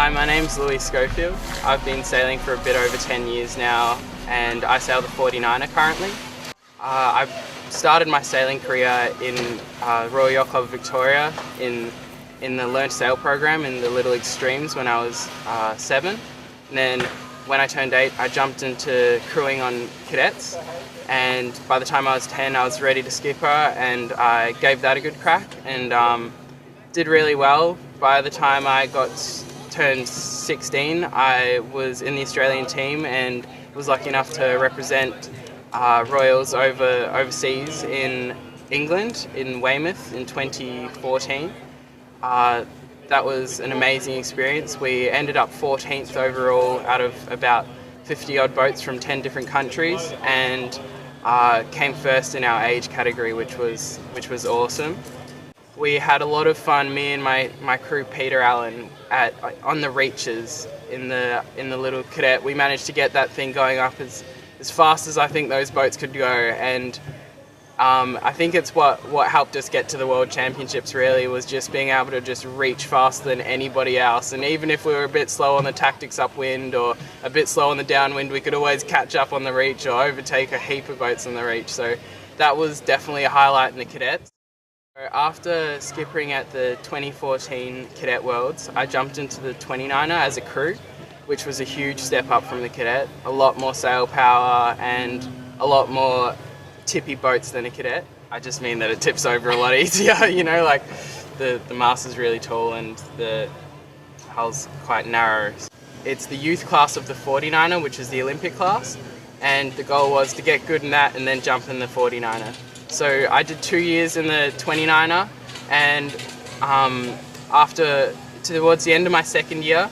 Hi, my name's Louis Schofield. I've been sailing for a bit over 10 years now, and I sail the 49er currently. I started my sailing career in Royal Yacht Club of Victoria in the Learn to Sail program in the Little Extremes when I was 7. And then when I turned 8, I jumped into crewing on cadets, and by the time I was 10, I was ready to skipper, and I gave that a good crack and did really well. By the time I turned 16, I was in the Australian team and was lucky enough to represent Royals overseas in England, in Weymouth in 2014. That was an amazing experience. We ended up 14th overall out of about 50 odd boats from 10 different countries, and came first in our age category, which was awesome. We had a lot of fun, me and my crew, Peter Allen, on the reaches in the little cadet. We managed to get that thing going up as fast as I think those boats could go, and I think it's what helped us get to the World Championships really, was just being able to just reach faster than anybody else. And even if we were a bit slow on the tactics upwind or a bit slow on the downwind, we could always catch up on the reach or overtake a heap of boats on the reach. So that was definitely a highlight in the cadets. After skippering at the 2014 Cadet Worlds, I jumped into the 29er as a crew, which was a huge step up from the cadet. A lot more sail power and a lot more tippy boats than a cadet. I just mean that it tips over a lot easier, you know, like the mast is really tall and the hull's quite narrow. It's the youth class of the 49er, which is the Olympic class, and the goal was to get good in that and then jump in the 49er. So I did 2 years in the 29er, and towards the end of my second year,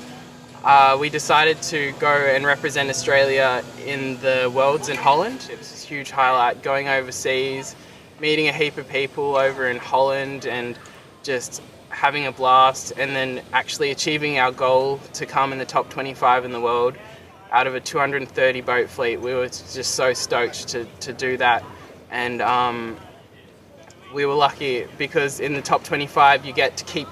we decided to go and represent Australia in the Worlds in Holland. It was a huge highlight, going overseas, meeting a heap of people over in Holland and just having a blast, and then actually achieving our goal to come in the top 25 in the world out of a 230 boat fleet. We were just so stoked to do that. And we were lucky because in the top 25 you get to keep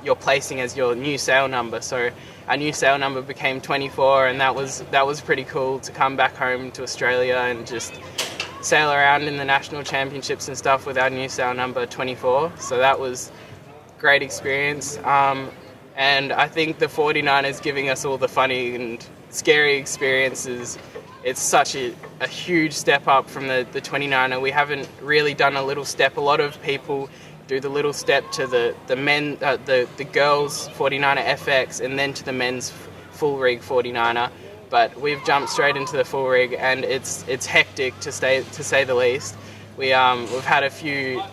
your placing as your new sail number. So our new sail number became 24, and that was pretty cool to come back home to Australia and just sail around in the national championships and stuff with our new sail number 24. So that was a great experience. And I think the 49 is giving us all the funny and scary experiences. It's such a huge step up from the 29er. We haven't really done a little step. A lot of people do the little step to the girls 49er FX and then to the men's full rig 49er. But we've jumped straight into the full rig, and it's hectic to say the least. We've had a few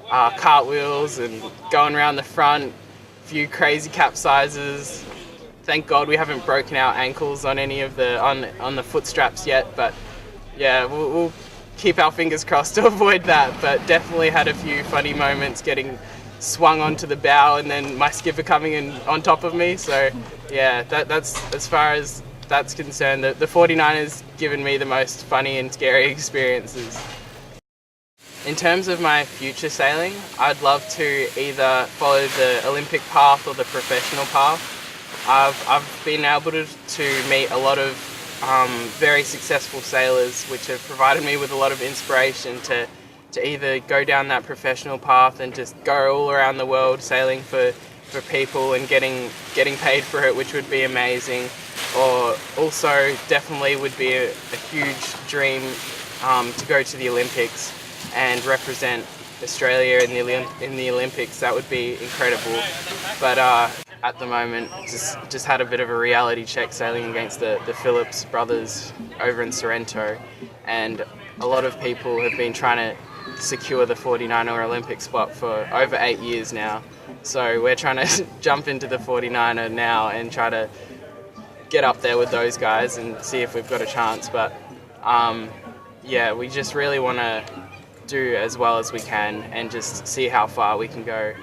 cartwheels and going around the front, a few crazy capsizes. Thank God we haven't broken our ankles on any of on the foot straps yet, but yeah, we'll keep our fingers crossed to avoid that. But definitely had a few funny moments getting swung onto the bow and then my skipper coming in on top of me. So yeah, that's as far as that's concerned. The 49er's given me the most funny and scary experiences. In terms of my future sailing, I'd love to either follow the Olympic path or the professional path. I've been able to meet a lot of very successful sailors, which have provided me with a lot of inspiration to either go down that professional path and just go all around the world sailing for people and getting paid for it, which would be amazing. Or also definitely would be a huge dream to go to the Olympics and represent Australia in the Olympics. That would be incredible. But at the moment, just had a bit of a reality check sailing against the Phillips brothers over in Sorrento, and a lot of people have been trying to secure the 49er Olympic spot for over 8 years now. So we're trying to jump into the 49er now and try to get up there with those guys and see if we've got a chance. But yeah, we just really want to do as well as we can and just see how far we can go.